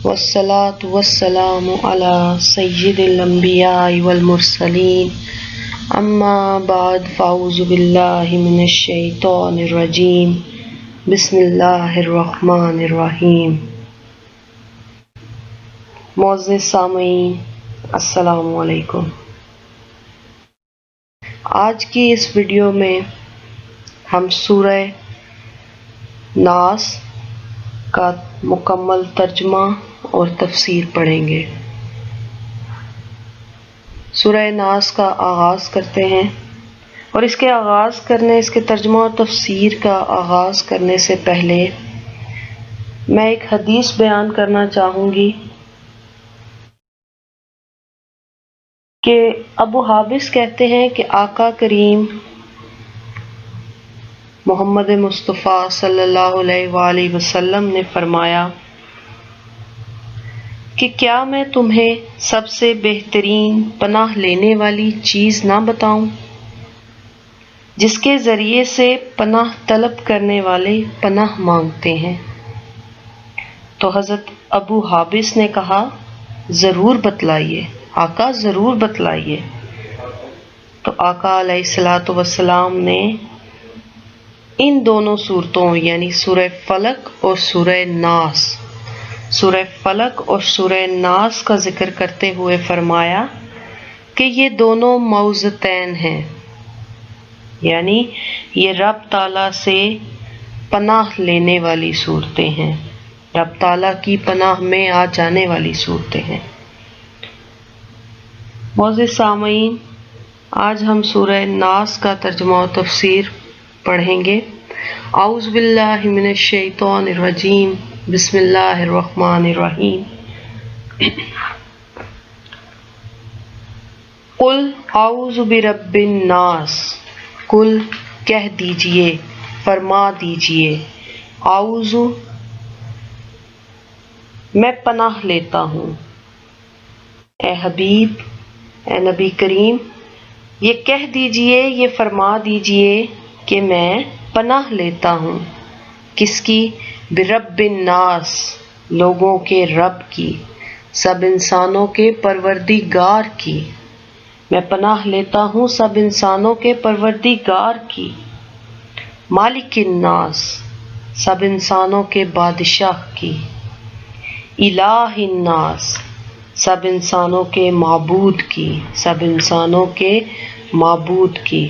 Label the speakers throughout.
Speaker 1: والصلاة والسلام على سيد الأنبياء والمرسلين اما بعد فاعوذ باللہ من الشیطان الرجیم بسم اللہ الرحمن الرحیم۔ معزز سامعین السلام علیکم۔ آج کی اس ویڈیو میں ہم سورہ ناس کا مکمل ترجمہ اور تفسیر پڑھیں گے۔ سورہ ناس کا آغاز کرتے ہیں، اور اس کے آغاز کرنے، اس کے ترجمہ اور تفسیر کا آغاز کرنے سے پہلے میں ایک حدیث بیان کرنا چاہوں گی کہ ابو حابس کہتے ہیں کہ آقا کریم محمد مصطفیٰ صلی اللہ علیہ وآلہ وسلم نے فرمایا کہ کیا میں تمہیں سب سے بہترین پناہ لینے والی چیز نہ بتاؤں جس کے ذریعے سے پناہ طلب کرنے والے پناہ مانگتے ہیں؟ تو حضرت ابو حابس نے کہا ضرور بتلائیے آقا، ضرور بتلائیے۔ تو آقا علیہ الصلوۃ والسلام نے ان دونوں صورتوں یعنی سورہ فلق اور سورہ ناس کا ذکر کرتے ہوئے فرمایا کہ یہ دونوں موعظتین ہیں، یعنی یہ رب تعالیٰ سے پناہ لینے والی صورتیں ہیں، رب تعالیٰ کی پناہ میں آ جانے والی صورتیں ہیں۔ معزز سامعین، آج ہم سورہ ناس کا ترجمہ و تفسیر پڑھیں گے۔ اعوذ باللہ من الشیطان الرجیم بسم اللہ الرحمن الرحیم۔ قل اعوذ برب الناس، قل کہہ دیجئے، فرما دیجئے، اعوذ میں پناہ لیتا ہوں، اے حبیب، اے نبی کریم، یہ کہہ دیجئے، یہ فرما دیجئے کہ میں پناہ لیتا ہوں کس کی؟ برب الناس، لوگوں کے رب کی، سب انسانوں کے پروردگار کی۔ میں پناہ لیتا ہوں سب انسانوں کے پروردگار کی۔ مالک الناس، سب انسانوں کے بادشاہ کی۔ الہ الناس، سب انسانوں کے معبود کی، سب انسانوں کے معبود کی۔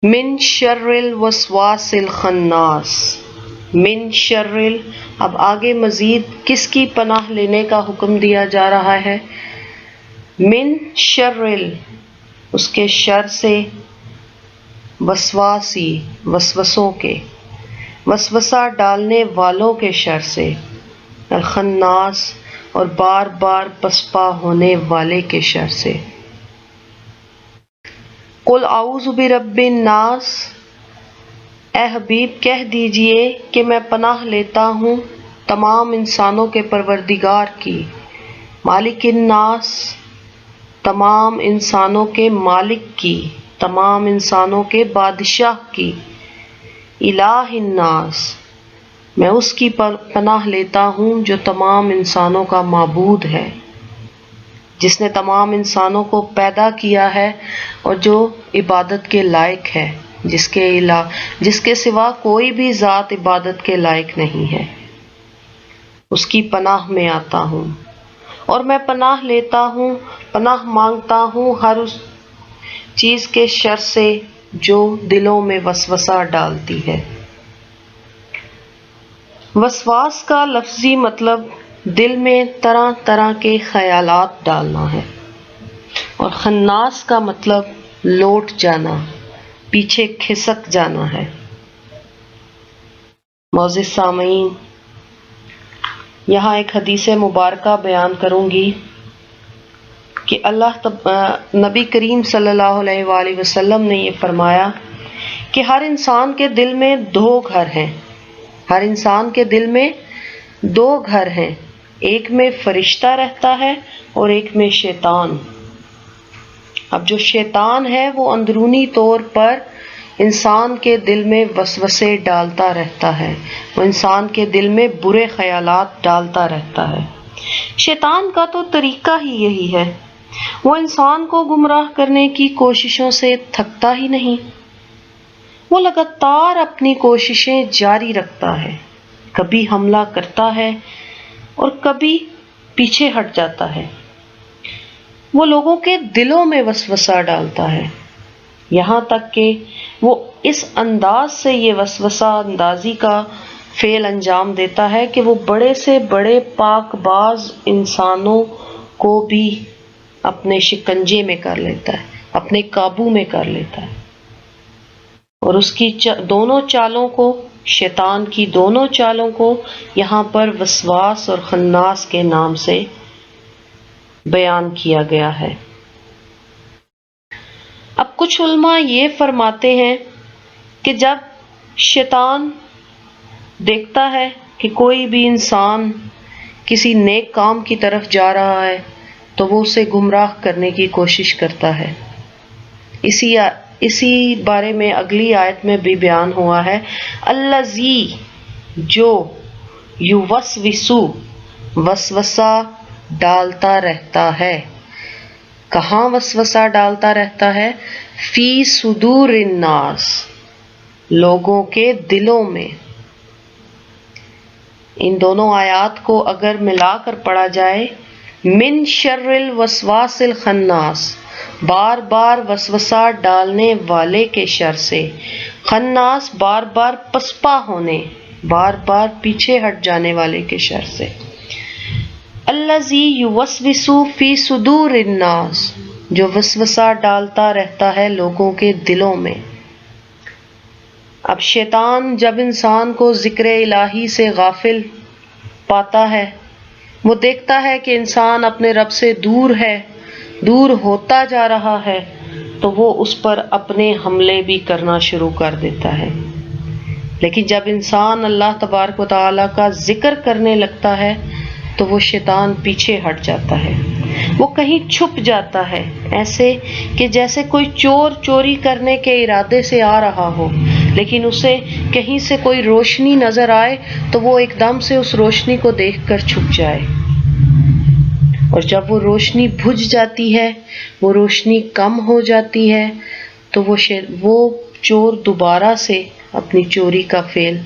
Speaker 1: من شر الوسواس الخناس، من شر اب آگے مزید کس کی پناہ لینے کا حکم دیا جا رہا ہے؟ من شر اس کے شر سے، وسواسی وسوسوں کے، وسوسہ ڈالنے والوں کے شر سے، الخناس اور بار بار پسپا ہونے والے کے شر سے۔ قل اعوذ برب الناس، اے حبیب کہہ دیجئے کہ میں پناہ لیتا ہوں تمام انسانوں کے پروردگار کی۔ مالک الناس، تمام انسانوں کے مالک کی، تمام انسانوں کے بادشاہ کی۔ الہ الناس، میں اس کی پناہ لیتا ہوں جو تمام انسانوں کا معبود ہے، جس نے تمام انسانوں کو پیدا کیا ہے اور جو عبادت کے لائق ہے، جس کے سوا کوئی بھی ذات عبادت کے لائق نہیں ہے۔ اس کی پناہ میں آتا ہوں، اور میں پناہ لیتا ہوں، پناہ مانگتا ہوں ہر اس چیز کے شر سے جو دلوں میں وسوسہ ڈالتی ہے۔ وسواس کا لفظی مطلب دل میں طرح طرح کے خیالات ڈالنا ہے، اور خناس کا مطلب لوٹ جانا، پیچھے کھسک جانا ہے۔ معزز سامعین، یہاں ایک حدیث مبارکہ بیان کروں گی کہ نبی کریم صلی اللہ علیہ وآلہ وسلم نے یہ فرمایا کہ ہر انسان کے دل میں دو گھر ہیں، ہر انسان کے دل میں دو گھر ہیں، ایک میں فرشتہ رہتا ہے اور ایک میں شیطان۔ اب جو شیطان ہے وہ اندرونی طور پر انسان کے دل میں وسوسے ڈالتا رہتا ہے، وہ انسان کے دل میں برے خیالات ڈالتا رہتا ہے۔ شیطان کا تو طریقہ ہی یہی ہے، وہ انسان کو گمراہ کرنے کی کوششوں سے تھکتا ہی نہیں، وہ لگاتار اپنی کوششیں جاری رکھتا ہے، کبھی حملہ کرتا ہے اور کبھی پیچھے ہٹ جاتا ہے۔ وہ لوگوں کے دلوں میں وسوسہ ڈالتا ہے، یہاں تک کہ وہ اس انداز سے یہ وسوسہ اندازی کا فعل انجام دیتا ہے کہ وہ بڑے سے بڑے پاک باز انسانوں کو بھی اپنے شکنجے میں کر لیتا ہے، اپنے قابو میں کر لیتا ہے، اور اس کی دونوں چالوں کو، شیطان کی دونوں چالوں کو یہاں پر وسواس اور خناس کے نام سے بیان کیا گیا ہے۔ اب کچھ علماء یہ فرماتے ہیں کہ جب شیطان دیکھتا ہے کہ کوئی بھی انسان کسی نیک کام کی طرف جا رہا ہے تو وہ اسے گمراہ کرنے کی کوشش کرتا ہے۔ اسی بارے میں اگلی آیت میں بھی بیان ہوا ہے، الذی جو یوسوسو وسوسہ ڈالتا رہتا ہے۔ کہاں وسوسہ ڈالتا رہتا ہے؟ فی صدور الناس، لوگوں کے دلوں میں۔ ان دونوں آیات کو اگر ملا کر پڑھا جائے، من شر الوسواس الخناس، بار بار وسوسہ ڈالنے والے کے شر سے، خناس بار بار پسپا ہونے، بار بار پیچھے ہٹ جانے والے کے شر سے۔ الذی یوسوس فی صدور الناس، جو وسوسہ ڈالتا رہتا ہے لوگوں کے دلوں میں۔ اب شیطان جب انسان کو ذکر الہی سے غافل پاتا ہے، وہ دیکھتا ہے کہ انسان اپنے رب سے دور ہے، دور ہوتا جا رہا ہے، تو وہ اس پر اپنے حملے بھی کرنا شروع کر دیتا ہے۔ لیکن جب انسان اللہ تبارک و تعالیٰ کا ذکر کرنے لگتا ہے تو وہ شیطان پیچھے ہٹ جاتا ہے، وہ کہیں چھپ جاتا ہے، ایسے کہ جیسے کوئی چور چوری کرنے کے ارادے سے آ رہا ہو، لیکن اسے کہیں سے کوئی روشنی نظر آئے تو وہ ایک دم سے اس روشنی کو دیکھ کر چھپ جائے، اور جب وہ روشنی بجھ جاتی ہے، وہ روشنی کم ہو جاتی ہے، تو وہ چور دوبارہ سے اپنی چوری کا فعل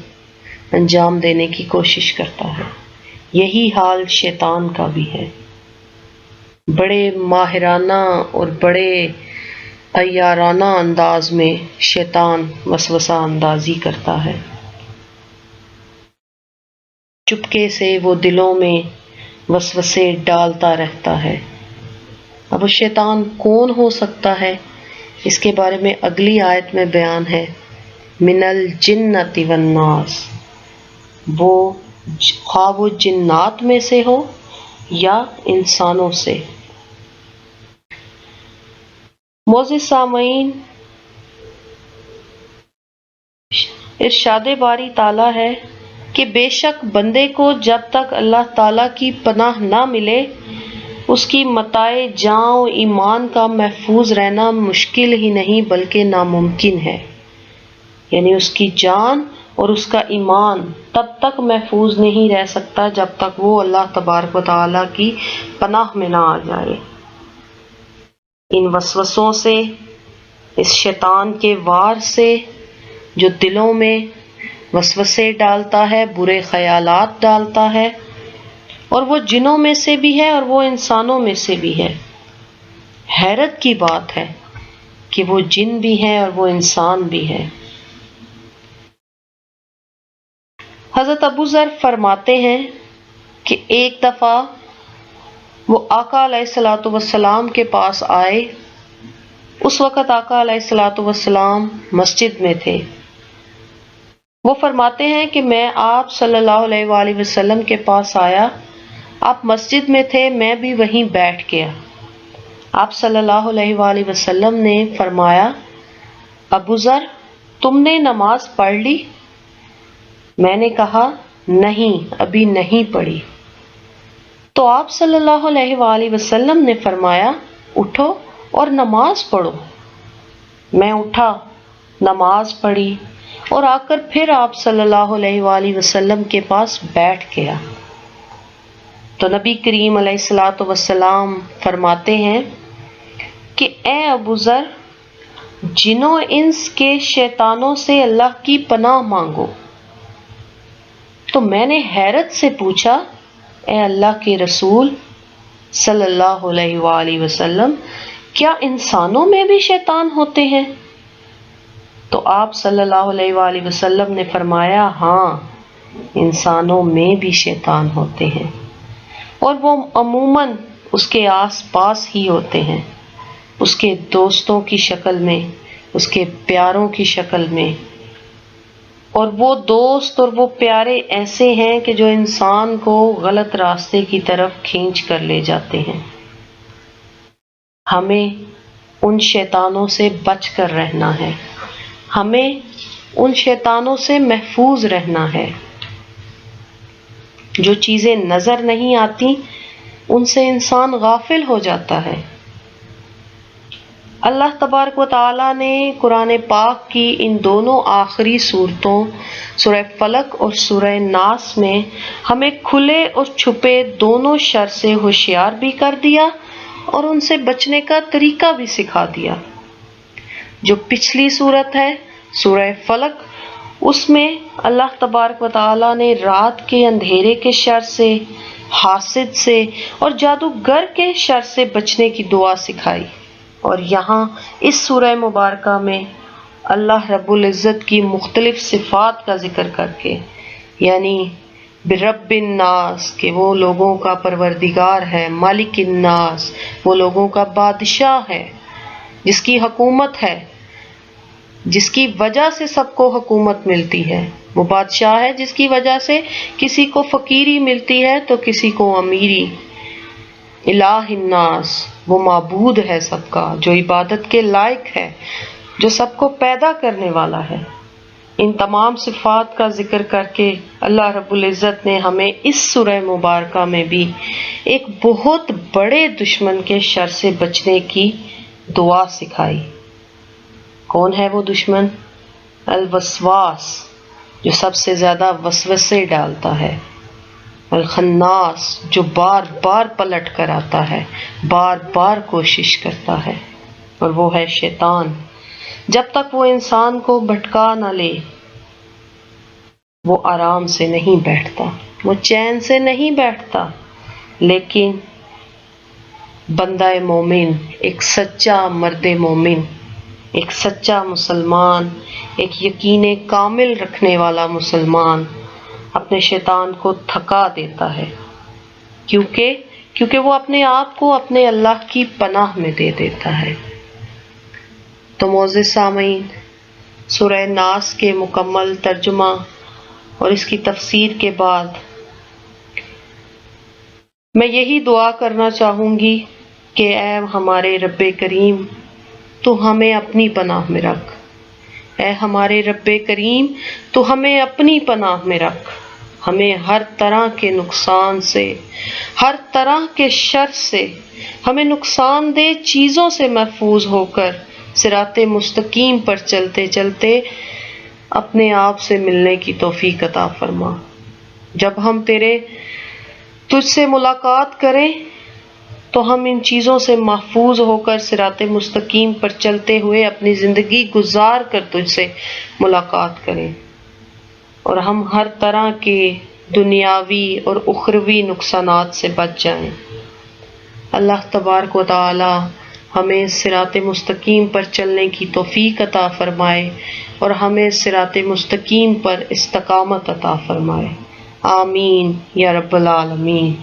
Speaker 1: انجام دینے کی کوشش کرتا ہے۔ یہی حال شیطان کا بھی ہے، بڑے ماہرانہ اور بڑے عیارانہ انداز میں شیطان وسوسہ اندازی کرتا ہے، چپکے سے وہ دلوں میں وسوسے ڈالتا رہتا ہے۔ اب وہ شیطان کون ہو سکتا ہے، اس کے بارے میں اگلی آیت میں بیان ہے، من الجنۃ والناس، خواہ وہ جنات میں سے ہو یا انسانوں سے۔ معزز سامعین، ارشاد باری تعالیٰ ہے کہ بے شک بندے کو جب تک اللہ تعالیٰ کی پناہ نہ ملے، اس کی متاع جاں و ایمان کا محفوظ رہنا مشکل ہی نہیں بلکہ ناممکن ہے۔ یعنی اس کی جان اور اس کا ایمان تب تک محفوظ نہیں رہ سکتا جب تک وہ اللہ تبارک و تعالیٰ کی پناہ میں نہ آ جائے۔ ان وسوسوں سے، اس شیطان کے وار سے جو دلوں میں وسوسے ڈالتا ہے، برے خیالات ڈالتا ہے، اور وہ جنوں میں سے بھی ہے اور وہ انسانوں میں سے بھی ہے۔ حیرت کی بات ہے کہ وہ جن بھی ہیں اور وہ انسان بھی ہے۔ حضرت ابو ذر فرماتے ہیں کہ ایک دفعہ وہ آقا علیہ الصلوۃ والسلام کے پاس آئے، اس وقت آقا علیہ الصلوۃ والسلام مسجد میں تھے۔ وہ فرماتے ہیں کہ میں آپ صلی اللہ علیہ وآلہ وسلم کے پاس آیا، آپ مسجد میں تھے، میں بھی وہیں بیٹھ گیا۔ آپ صلی اللہ علیہ وآلہ وسلم نے فرمایا، ابو ذر تم نے نماز پڑھ لی؟ میں نے کہا نہیں، ابھی نہیں پڑھی۔ تو آپ صلی اللہ علیہ وآلہ وسلم نے فرمایا، اٹھو اور نماز پڑھو۔ میں اٹھا، نماز پڑھی اور آ کر پھر آپ صلی اللہ علیہ وآلہ وسلم کے پاس بیٹھ گیا۔ تو نبی کریم علیہ الصلوۃ والسلام فرماتے ہیں کہ اے ابو ذر، جنوں انس کے شیطانوں سے اللہ کی پناہ مانگو۔ تو میں نے حیرت سے پوچھا، اے اللہ کے رسول صلی اللہ علیہ وآلہ وسلم، کیا انسانوں میں بھی شیطان ہوتے ہیں؟ تو آپ صلی اللہ علیہ وآلہ وسلم نے فرمایا، ہاں، انسانوں میں بھی شیطان ہوتے ہیں، اور وہ عموماً اس کے آس پاس ہی ہوتے ہیں، اس کے دوستوں کی شکل میں، اس کے پیاروں کی شکل میں۔ اور وہ دوست اور وہ پیارے ایسے ہیں کہ جو انسان کو غلط راستے کی طرف کھینچ کر لے جاتے ہیں۔ ہمیں ان شیطانوں سے بچ کر رہنا ہے، ہمیں ان شیطانوں سے محفوظ رہنا ہے۔ جو چیزیں نظر نہیں آتی ان سے انسان غافل ہو جاتا ہے۔ اللہ تبارک و تعالیٰ نے قرآن پاک کی ان دونوں آخری صورتوں سورہ فلق اور سورہ ناس میں ہمیں کھلے اور چھپے دونوں شر سے ہوشیار بھی کر دیا اور ان سے بچنے کا طریقہ بھی سکھا دیا۔ جو پچھلی صورت ہے سورہ فلق، اس میں اللہ تبارک و تعالیٰ نے رات کے اندھیرے کے شر سے، حاسد سے اور جادوگر کے شر سے بچنے کی دعا سکھائی، اور یہاں اس سورہ مبارکہ میں اللہ رب العزت کی مختلف صفات کا ذکر کر کے، یعنی برب الناس کہ وہ لوگوں کا پروردگار ہے، مالک الناس وہ لوگوں کا بادشاہ ہے، جس کی حکومت ہے، جس کی وجہ سے سب کو حکومت ملتی ہے، وہ بادشاہ ہے جس کی وجہ سے کسی کو فقیری ملتی ہے تو کسی کو امیری۔ الہ الناس وہ معبود ہے سب کا، جو عبادت کے لائق ہے، جو سب کو پیدا کرنے والا ہے۔ ان تمام صفات کا ذکر کر کے اللہ رب العزت نے ہمیں اس سورہ مبارکہ میں بھی ایک بہت بڑے دشمن کے شر سے بچنے کی دعا سکھائی۔ کون ہے وہ دشمن؟ الوسواس، جو سب سے زیادہ وسوسے ڈالتا ہے، الخناس جو بار بار پلٹ کر آتا ہے، بار بار کوشش کرتا ہے، اور وہ ہے شیطان۔ جب تک وہ انسان کو بھٹکا نہ لے وہ آرام سے نہیں بیٹھتا، وہ چین سے نہیں بیٹھتا۔ لیکن بندہ مومن، ایک سچا مرد مومن، ایک سچا مسلمان، ایک یقین کامل رکھنے والا مسلمان اپنے شیطان کو تھکا دیتا ہے، کیونکہ وہ اپنے آپ کو اپنے اللہ کی پناہ میں دے دیتا ہے۔ تو معزز سامعین، سورہ ناس کے مکمل ترجمہ اور اس کی تفسیر کے بعد میں یہی دعا کرنا چاہوں گی کہ اے ہمارے رب کریم، تو ہمیں اپنی پناہ میں رکھ۔ اے ہمارے رب کریم، تو ہمیں اپنی پناہ میں رکھ، ہمیں ہر طرح کے نقصان سے، ہر طرح کے شر سے، ہمیں نقصان دہ چیزوں سے محفوظ ہو کر صراط مستقیم پر چلتے چلتے اپنے آپ سے ملنے کی توفیق عطا فرما۔ جب ہم تجھ سے ملاقات کریں تو ہم ان چیزوں سے محفوظ ہو کر صراط مستقیم پر چلتے ہوئے اپنی زندگی گزار کر تجھ سے ملاقات کریں، اور ہم ہر طرح کے دنیاوی اور اخروی نقصانات سے بچ جائیں۔ اللہ تبارک و تعالی ہمیں صراط مستقیم پر چلنے کی توفیق عطا فرمائے اور ہمیں صراط مستقیم پر استقامت عطا فرمائے۔ آمین یا رب العالمین۔